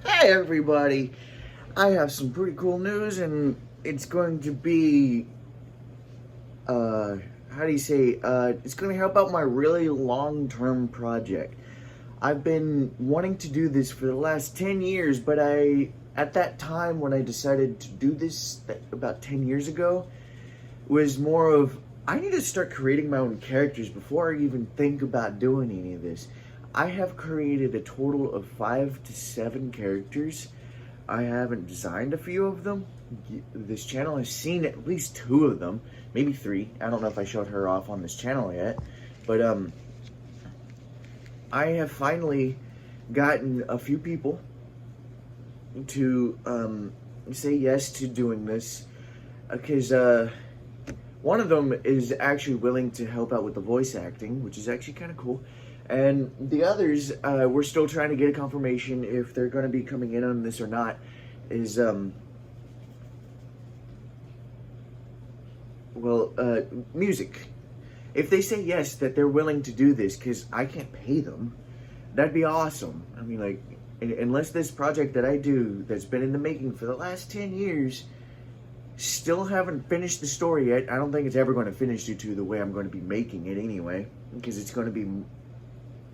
Hey everybody! I have some pretty cool news, and it's going to be, how do you say, it's going to help out my really long-term project. I've been wanting to do this for the last 10 years, but at that time when I decided to do this, about 10 years ago, was more of, I need to start creating my own characters before I even think about doing any of this. I have created a total of 5 to 7 characters. I haven't designed a few of them. This channel has seen at least 2 of them, maybe 3. I don't know if I showed her off on this channel yet, but I have finally gotten a few people to say yes to doing this because one of them is actually willing to help out with the voice acting, which is actually kind of cool. And the others, we're still trying to get a confirmation if they're going to be coming in on this or not. Is music. If they say yes, that they're willing to do this, because I can't pay them, that'd be awesome. I mean, like, unless this project that I do, that's been in the making for the last 10 years, still haven't finished the story yet. I don't think it's ever going to finish due to the way I'm going to be making it anyway, because it's going to be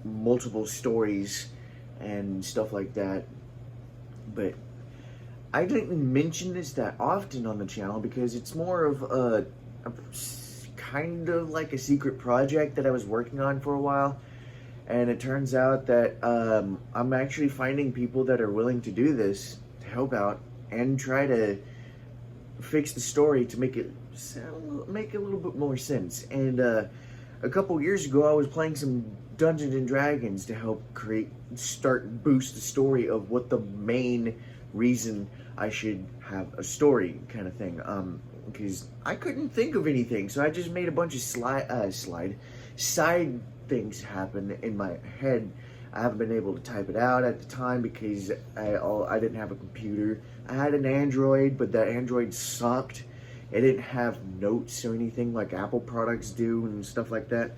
multiple stories and stuff like that. But I didn't mention this that often on the channel because it's more of a kind of like a secret project that I was working on for a while. And it turns out that I'm actually finding people that are willing to do this, to help out, and try to fix the story to make it make a little bit more sense. And a couple years ago, I was playing some Dungeons and Dragons to help boost the story of what the main reason I should have a story kind of thing. Because I couldn't think of anything, so I just made a bunch of side things happen in my head. I haven't been able to type it out at the time because I didn't have a computer. I had an Android, but that Android sucked. It didn't have notes or anything like Apple products do and stuff like that.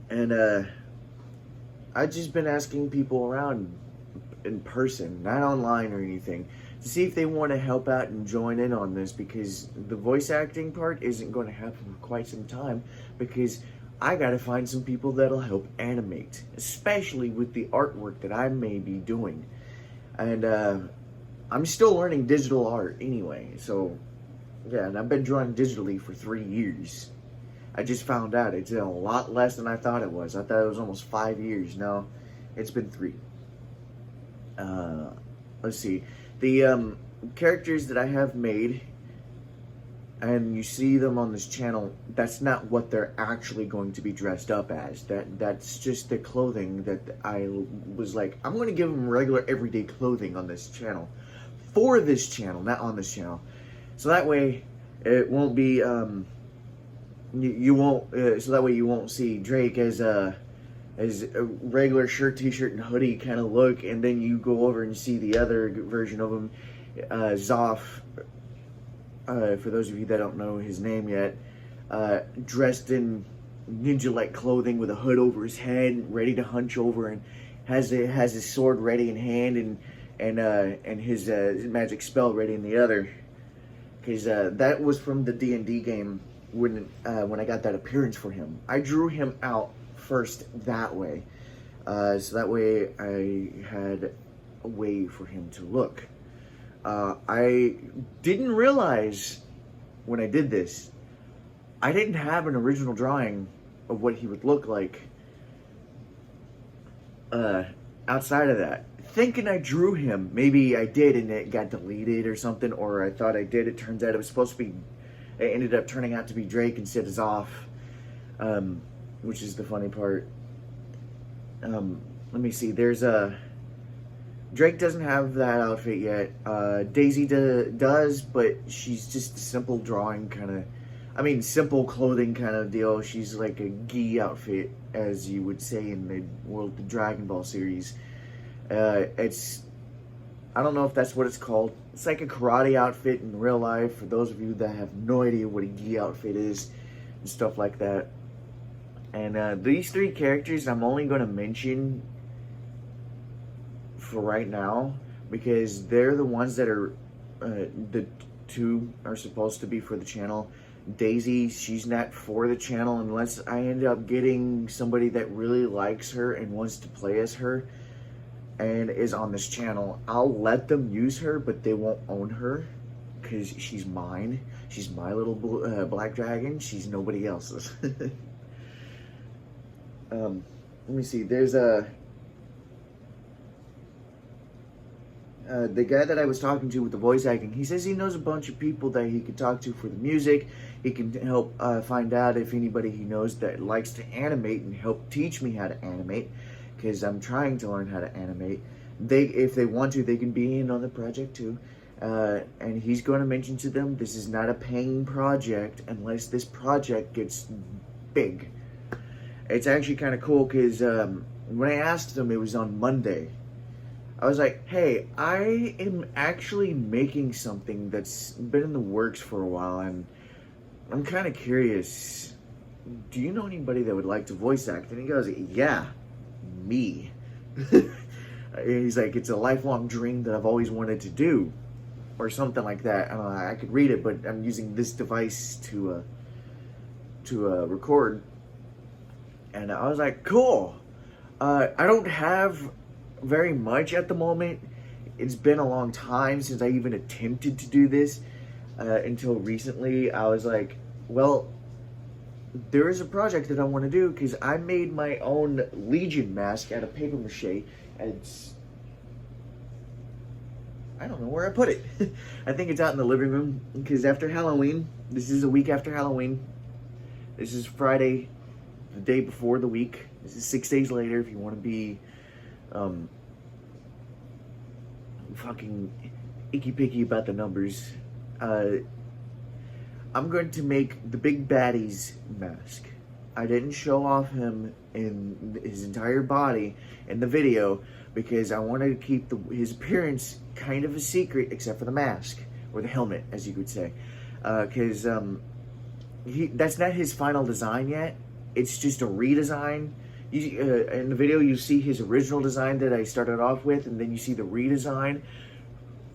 And I've just been asking people around in person, not online or anything, to see if they want to help out and join in on this, because the voice acting part isn't going to happen for quite some time, because I gotta find some people that'll help animate, especially with the artwork that I may be doing. And I'm still learning digital art anyway, so yeah, and I've been drawing digitally for 3 years. I just found out it's a lot less than I thought it was. I thought it was almost 5 years. No, it's been 3. Let's see. The characters that I have made, and you see them on this channel, that's not what they're actually going to be dressed up as. That's just the clothing that I was like, I'm going to give them regular everyday clothing on this channel. For this channel, not on this channel. So that way, it won't be, you won't, so that way you won't see Drake as a regular shirt, t-shirt, and hoodie kind of look, and then you go over and see the other version of him, Zoff, for those of you that don't know his name yet, dressed in ninja-like clothing with a hood over his head, ready to hunch over, and has his sword ready in hand, and his magic spell ready in the other. Because that was from the D&D game when I got that appearance for him. I drew him out first that way, so that way I had a way for him to look. I didn't realize when I did this, I didn't have an original drawing of what he would look like outside of that. Thinking I drew him, maybe I did and it got deleted or something, or I thought I did. It turns out it was supposed to be, it ended up turning out to be Drake instead of Zoff, which is the funny part. Let me see, there's a... Drake doesn't have that outfit yet. Daisy does, but she's just a simple drawing kind of... I mean, simple clothing kind of deal. She's like a gi outfit, as you would say in the world, the Dragon Ball series. It's... I don't know if that's what it's called. It's like a karate outfit in real life, for those of you that have no idea what a gi outfit is, and stuff like that. And these 3 characters I'm only going to mention for right now, because they're the ones that are the two are supposed to be for the channel. Daisy, she's not for the channel unless I end up getting somebody that really likes her and wants to play as her and is on this channel. I'll let them use her, but they won't own her because she's mine. She's my little black dragon. She's nobody else's. Let me see. There's the guy that I was talking to with the voice acting, he says he knows a bunch of people that he could talk to for the music. He can help find out if anybody he knows that likes to animate and help teach me how to animate, because I'm trying to learn how to animate. If they want to, they can be in on the project too. And he's going to mention to them, this is not a paying project unless this project gets big. It's actually kind of cool because when I asked them, it was on Monday. I was like, hey, I am actually making something that's been in the works for a while, and I'm kind of curious. Do you know anybody that would like to voice act? And he goes, yeah, me. He's like, it's a lifelong dream that I've always wanted to do, or something like that. I don't know, I could read it, but I'm using this device to record. And I was like, cool. I don't have very much at the moment. It's been a long time since I even attempted to do this. Until recently, I was like, well, there is a project that I want to do, because I made my own Legion mask out of paper mache, and it's, I don't know where I put it. I think it's out in the living room, because after Halloween, this is a week after Halloween. This is Friday, the day before the week. This is 6 days later, if you want to be fucking icky-picky about the numbers. I'm going to make the Big Baddy's mask. I didn't show off him in his entire body in the video because I wanted to keep his appearance kind of a secret, except for the mask, or the helmet, as you could say. Because that's not his final design yet. It's just a redesign. In the video, you see his original design that I started off with, and then you see the redesign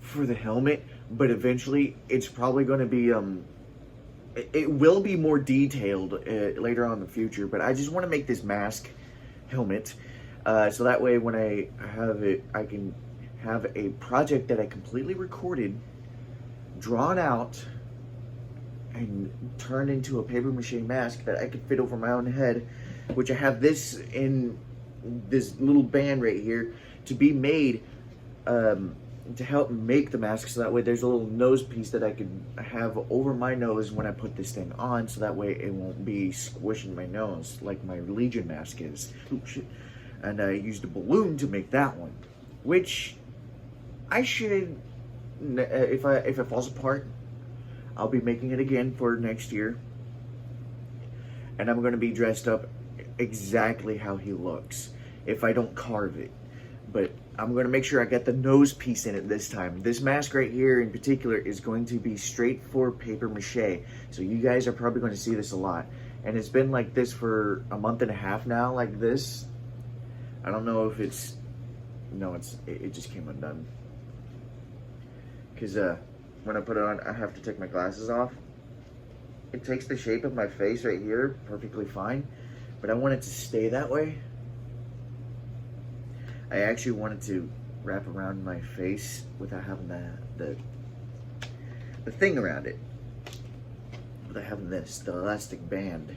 for the helmet. But eventually, it's probably going to be, it will be more detailed later on in the future. But I just want to make this mask helmet, so that way when I have it, I can have a project that I completely recorded, drawn out, and turned into a paper mache mask that I could fit over my own head. Which I have this in this little band right here to be made to help make the mask, so that way there's a little nose piece that I could have over my nose when I put this thing on, so that way it won't be squishing my nose like my Legion mask is. Oh shit. And I used a balloon to make that one, which I should, if it falls apart, I'll be making it again for next year, and I'm going to be dressed up exactly how he looks if I don't carve it. But I'm going to make sure I get the nose piece in it this time. This mask right here in particular is going to be straight for paper mache, so you guys are probably going to see this a lot. And it's been like this for a month and a half now, like this. I don't know if it's, no, it just came undone, because when I put it on, I have to take my glasses off. It takes the shape of my face right here perfectly fine, but I want it to stay that way. I actually wanted to wrap around my face without having the thing around it, without having this, the elastic band.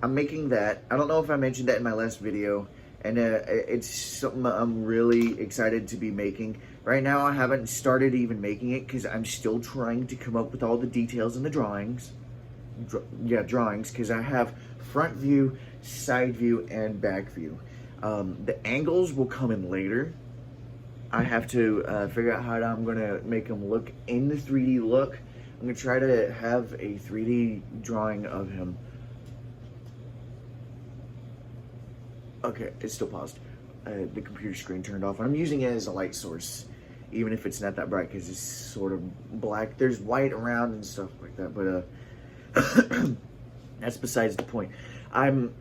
I'm making that. I don't know if I mentioned that in my last video, and it's something I'm really excited to be making. Right now I haven't started even making it because I'm still trying to come up with all the details in the drawings. Drawings, because I have front view, side view, and back view. The angles will come in later. I have to figure out how I'm going to make them look in the 3D look. I'm going to try to have a 3D drawing of him. Okay, it's still paused. The computer screen turned off. I'm using it as a light source, even if it's not that bright, because it's sort of black. There's white around and stuff like that, but that's besides the point. I'm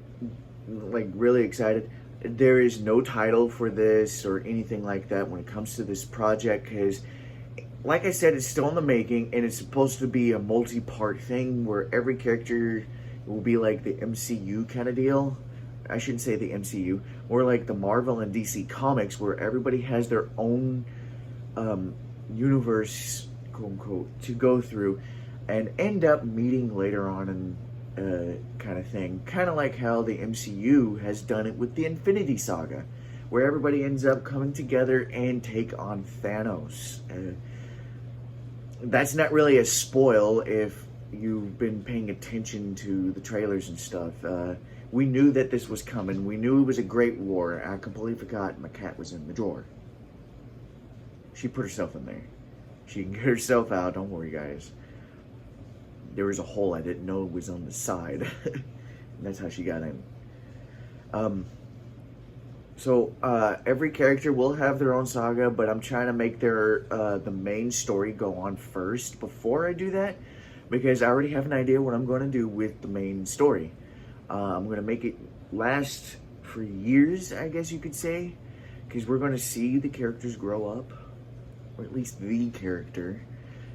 like really excited. there is no title for this or anything like that when it comes to this project, because like I said, it's still in the making, and it's supposed to be a multi-part thing where every character will be like the MCU kind of deal. I shouldn't say the MCU, more like the Marvel and DC comics, where everybody has their own universe, quote unquote, to go through and end up meeting later on in kind of thing. Kind of like how the MCU has done it with the Infinity Saga, where everybody ends up coming together and take on Thanos. That's not really a spoil if you've been paying attention to the trailers and stuff. We knew that this was coming. We knew it was a great war. I completely forgot my cat was in the drawer. She put herself in there. She can get herself out. Don't worry, guys. There was a hole I didn't know was on the side. And that's how she got in. So every character will have their own saga, but I'm trying to make the main story go on first before I do that, because I already have an idea what I'm going to do with the main story. I'm going to make it last for years, I guess you could say, because we're going to see the characters grow up, or at least the character,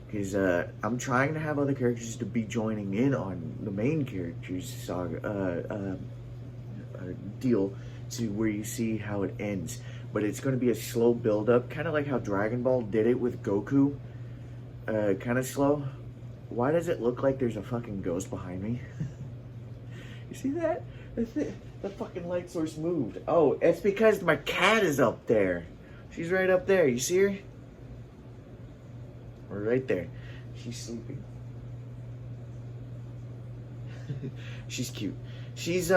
because I'm trying to have other characters to be joining in on the main character's saga deal, to where you see how it ends. But it's going to be a slow build up, kind of like how Dragon Ball did it with Goku. Kind of slow. Why does it look like there's a fucking ghost behind me? You see that? The fucking light source moved. Oh, it's because my cat is up there. She's right up there. You see her? Or right there. She's sleeping. She's cute. She's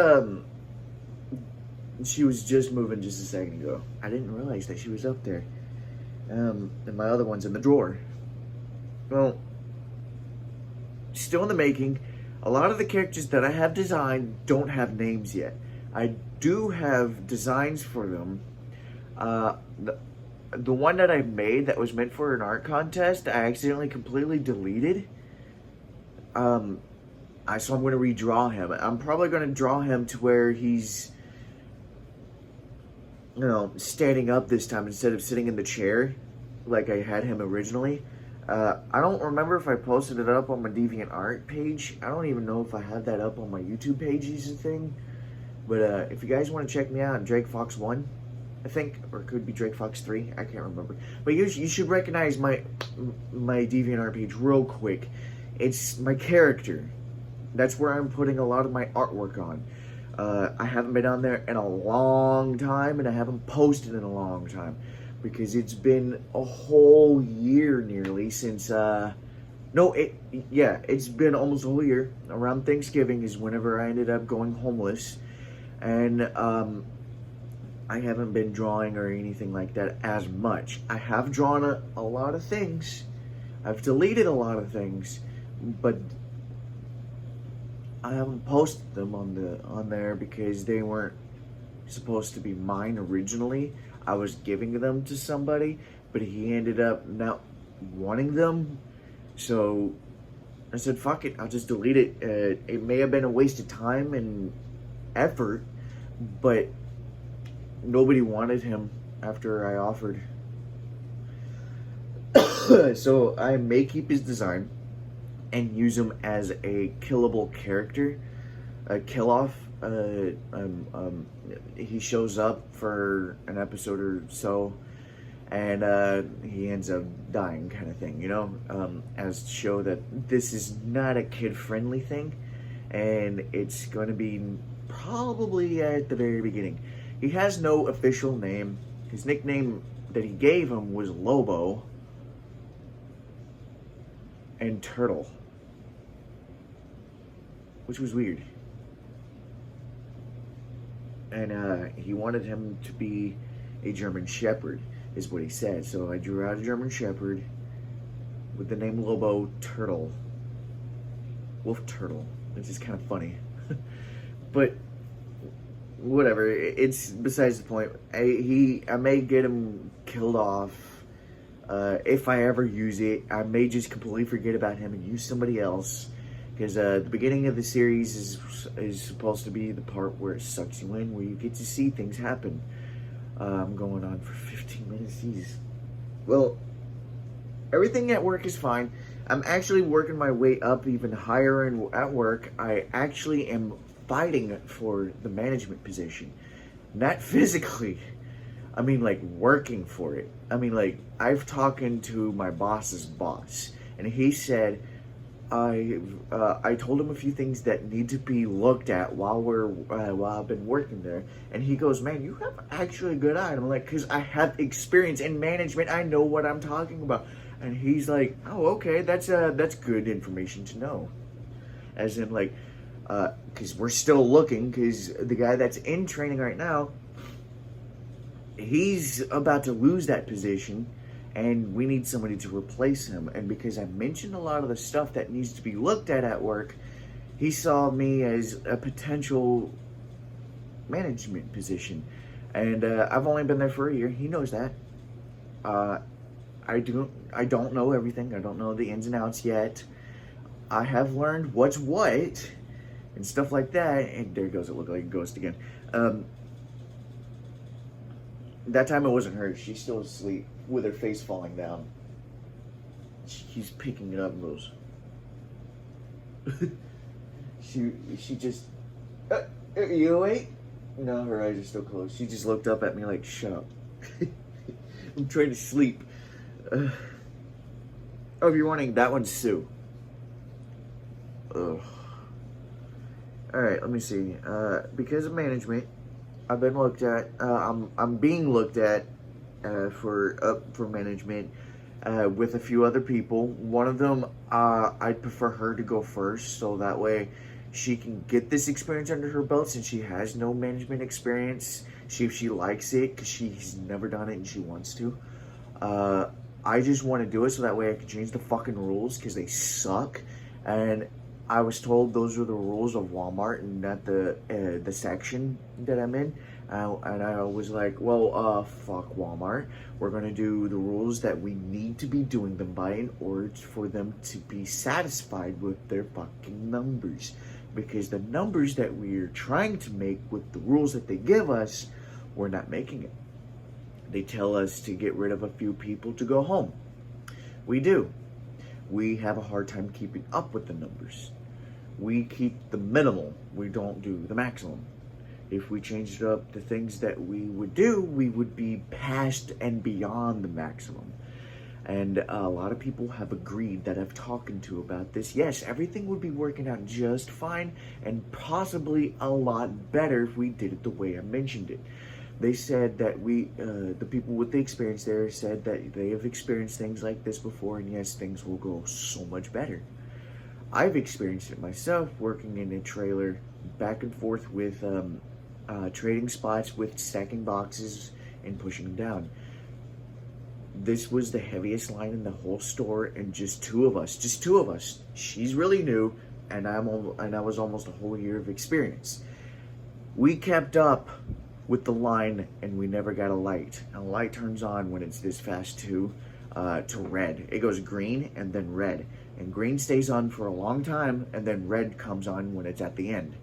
she was just moving just a second ago. I didn't realize that she was up there. And my other one's in the drawer. Well, still in the making. A lot of the characters that I have designed don't have names yet. I do have designs for them. The one that I made that was meant for an art contest, I accidentally completely deleted. So I'm going to redraw him. I'm probably going to draw him to where he's, you know, standing up this time instead of sitting in the chair like I had him originally. I don't remember if I posted it up on my DeviantArt page. I don't even know if I have that up on my YouTube page is a thing. But if you guys want to check me out, Drake Fox 1, I think, or it could be Drake Fox 3, I can't remember. But you should recognize my DeviantArt page real quick. It's my character. That's where I'm putting a lot of my artwork on. I haven't been on there in a long time, and I haven't posted in a long time, because it's been a whole year nearly since, it's been almost a whole year. Around Thanksgiving is whenever I ended up going homeless, and I haven't been drawing or anything like that as much. I have drawn a lot of things. I've deleted a lot of things, but I haven't posted them on there because they weren't supposed to be mine originally. I was giving them to somebody, but he ended up not wanting them. So I said, fuck it, I'll just delete it. It may have been a waste of time and effort, but nobody wanted him after I offered. So I may keep his design and use him as a killable character, a kill-off. He shows up for an episode or so, and he ends up dying, kind of thing, you know, as to show that this is not a kid-friendly thing, and it's going to be probably at the very beginning. He has no official name. His nickname that he gave him was Lobo and Turtle, which was weird. And he wanted him to be a German Shepherd, is what he said. So I drew out a German Shepherd with the name Lobo Turtle. Wolf Turtle. It's just kind of funny. But whatever, it's besides the point. I may get him killed off. If I ever use it, I may just completely forget about him and use somebody else. because the beginning of the series is supposed to be the part where it sucks you in, where you get to see things happen. I'm going on for 15 minutes. Jesus. Well, everything at work is fine. I'm actually working my way up even higher at work. I actually am fighting for the management position. Not physically. I mean, like, working for it. I mean, like, I've talked to my boss's boss, and he said, I told him a few things that need to be looked at while I've been working there, and he goes, "Man, you have actually a good eye." And I'm like, "Cause I have experience in management, I know what I'm talking about." And he's like, "Oh, okay, that's good information to know." As in, like, cause we're still looking, cause the guy that's in training right now, he's about to lose that position, and we need somebody to replace him. And because I mentioned a lot of the stuff that needs to be looked at work, he saw me as a potential management position. And I've only been there for a year. He knows that. I don't know everything. I don't know the ins and outs yet. I have learned what's what and stuff like that. And there goes, it looked like a ghost again. That time it wasn't her. She's still asleep with her face falling down. She's picking it up and goes. she just. Are you awake? No, her eyes are still closed. She just looked up at me like, "Shut up." I'm trying to sleep. Oh, if you're wondering, that one's Sue. Ugh. Alright, let me see. Because of management, I've been looked at. I'm being looked at for management with a few other people. One of them, I'd prefer her to go first, so that way she can get this experience under her belt since she has no management experience. See if she likes it, because she's never done it and she wants to. I just want to do it so that way I can change the fucking rules, because they suck. And I was told those are the rules of Walmart and not the section that I'm in. And I was like, well, fuck Walmart. We're going to do the rules that we need to be doing them by in order for them to be satisfied with their fucking numbers. Because the numbers that we're trying to make with the rules that they give us, we're not making it. They tell us to get rid of a few people to go home. We do. We have a hard time keeping up with the numbers. We keep the minimal. We don't do the maximum. If we changed up the things that we would do, we would be past and beyond the maximum. And a lot of people have agreed that I've talked to about this. Yes, everything would be working out just fine and possibly a lot better if we did it the way I mentioned it. They said that the people with the experience there said that they have experienced things like this before, and yes, things will go so much better. I've experienced it myself, working in a trailer back and forth with trading spots with stacking boxes and pushing them down. This was the heaviest line in the whole store, and just two of us. She's really new, and I was almost a whole year of experience. We kept up with the line, and we never got a light. And a light turns on when it's this fast to red. It goes green and then red, and green stays on for a long time, and then red comes on when it's at the end.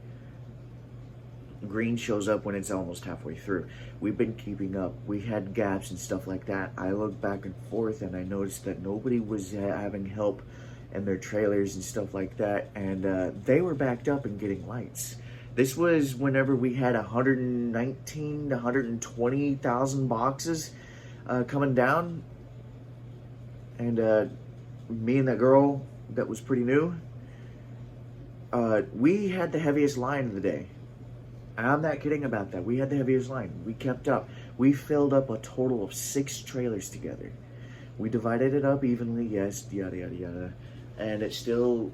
Green shows up when it's almost halfway through. We've been keeping up. We had gaps and stuff like that. I looked back and forth, and I noticed that nobody was having help in their trailers and stuff like that, and they were backed up and getting lights. This was whenever we had 119 to 120,000 boxes coming down, and me and that girl that was pretty new, we had the heaviest line of the day. I'm not kidding about that. We had the heaviest line. We kept up. We filled up a total of 6 trailers together. We divided it up evenly, yes, yada, yada, yada. And it still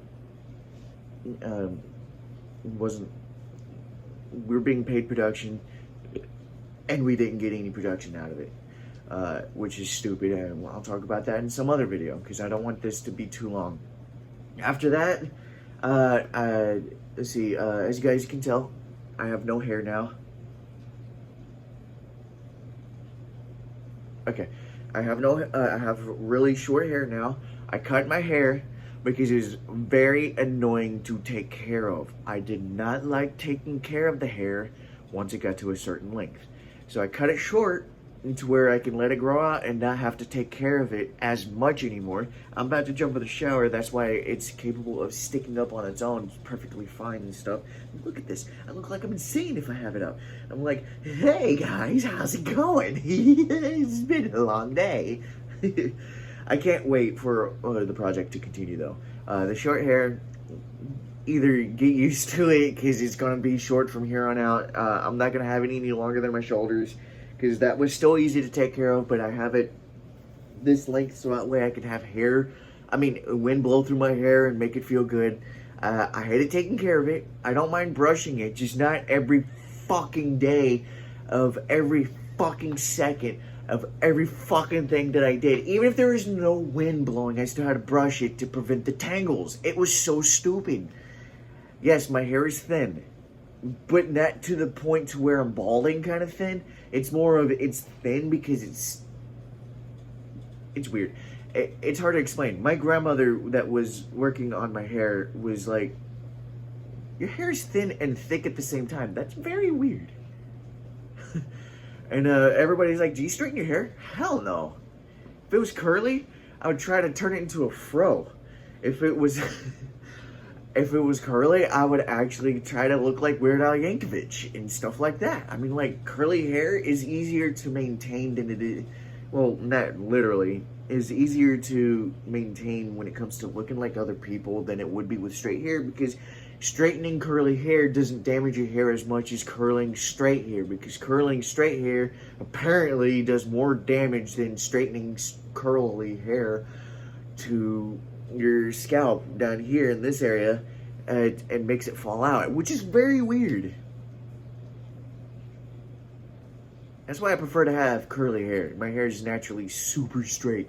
wasn't... We were being paid production, and we didn't get any production out of it, which is stupid. And I'll talk about that in some other video, because I don't want this to be too long. After that, let's see, as you guys can tell, I have no hair now. Okay, I have really short hair now. I cut my hair, because it was very annoying to take care of. I did not like taking care of the hair once it got to a certain length. So I cut it short to where I can let it grow out and not have to take care of it as much anymore. I'm about to jump in the shower. That's why it's capable of sticking up on its own. It's perfectly fine and stuff. Look at this. I look like I'm insane if I have it up. I'm like, hey guys, how's it going? It's been a long day. I can't wait for the project to continue though. The short hair, either get used to it because it's going to be short from here on out. I'm not going to have it any longer than my shoulders, because that was still easy to take care of, but I have it this length so that way I can have hair. I mean, wind blow through my hair and make it feel good. I hated taking care of it. I don't mind brushing it, just not every fucking day of every fucking second of every fucking thing that I did. Even if there was no wind blowing, I still had to brush it to prevent the tangles. It was so stupid. Yes, my hair is thin, but not to the point to where I'm balding kind of thin. It's more of, it's thin because it's weird. It's hard to explain. My grandmother that was working on my hair was like, your hair is thin and thick at the same time. That's very weird. And everybody's like, do you straighten your hair? Hell no. If it was curly, I would try to turn it into a fro. If it was if it was curly, I would actually try to look like Weird Al Yankovic and stuff like that. I mean, like, curly hair is easier to maintain than it is, well, not literally, is easier to maintain when it comes to looking like other people than it would be with straight hair, because straightening curly hair doesn't damage your hair as much as curling straight hair, because curling straight hair apparently does more damage than straightening curly hair to your scalp down here in this area, and makes it fall out, which is very weird. That's why I prefer to have curly hair. My hair is naturally super straight.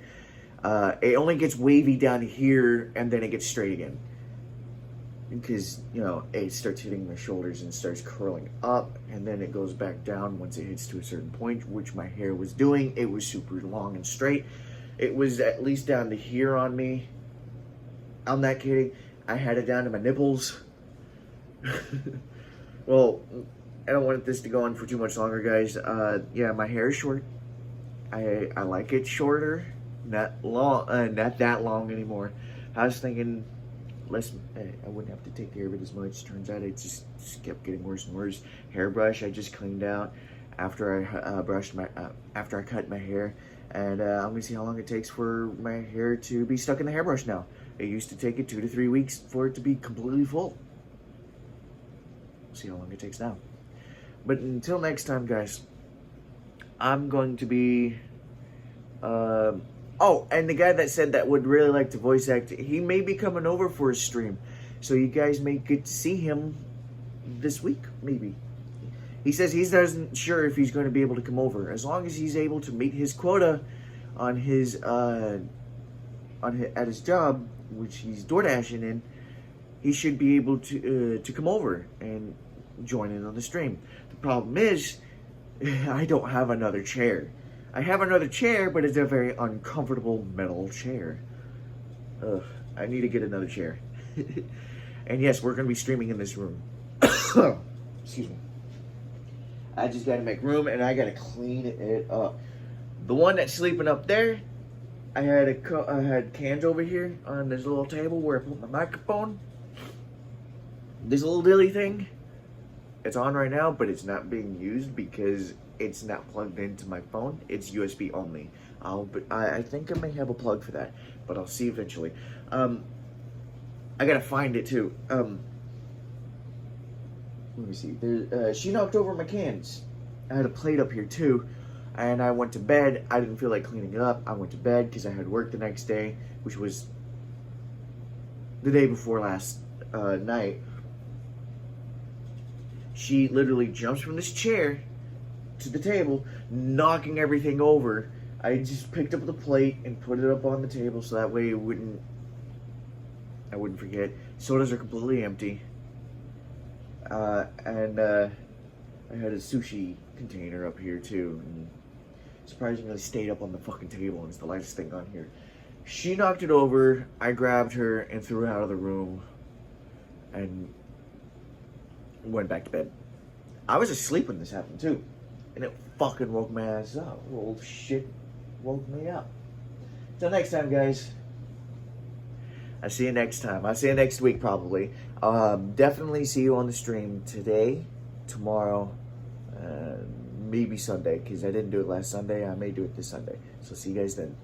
It only gets wavy down here, and then it gets straight again. Because, you know, it starts hitting my shoulders and starts curling up, and then it goes back down once it hits to a certain point, which my hair was doing. It was super long and straight. It was at least down to here on me. I'm not kidding. I had it down to my nipples. Well, I don't want this to go on for too much longer, guys. Yeah, my hair is short. I like it shorter, not long, not that long anymore. I was thinking less. I wouldn't have to take care of it as much. Turns out it just kept getting worse and worse. Hairbrush, I just cleaned out after I after I cut my hair, and I'm gonna see how long it takes for my hair to be stuck in the hairbrush now. It used to take it 2 to 3 weeks for it to be completely full. See how long it takes now. But until next time, guys, I'm going to be... oh, and the guy that said that would really like to voice act, he may be coming over for a stream. So you guys may get to see him this week, maybe. He says he doesn't sure if he's going to be able to come over. As long as he's able to meet his quota on his, at his job, which he's DoorDashing in, he should be able to come over and join in on the stream. The problem is, I don't have another chair. I have another chair, but it's a very uncomfortable metal chair. Ugh, I need to get another chair. And yes, we're going to be streaming in this room. Excuse me. I just got to make room, and I got to clean it up. The one that's sleeping up there, I had cans over here on this little table where I put my microphone. This little dilly thing, it's on right now, but it's not being used because it's not plugged into my phone. It's USB only. I think I may have a plug for that, but I'll see eventually. I gotta find it too. Let me see. She knocked over my cans. I had a plate up here too, and I went to bed. I didn't feel like cleaning it up. I went to bed because I had work the next day, which was the day before last night. She literally jumps from this chair to the table, knocking everything over. I just picked up the plate and put it up on the table so that way I wouldn't forget. Sodas are completely empty. And I had a sushi container up here too. And surprisingly stayed up on the fucking table, and it's the lightest thing on here. She knocked it over. I grabbed her and threw her out of the room and went back to bed. I was asleep when this happened too. And it fucking woke my ass up. Old shit woke me up. Till next time, guys. I'll see you next time. I'll see you next week, probably. Definitely see you on the stream today, tomorrow, maybe Sunday, because I didn't do it last Sunday. I may do it this Sunday. So see you guys then.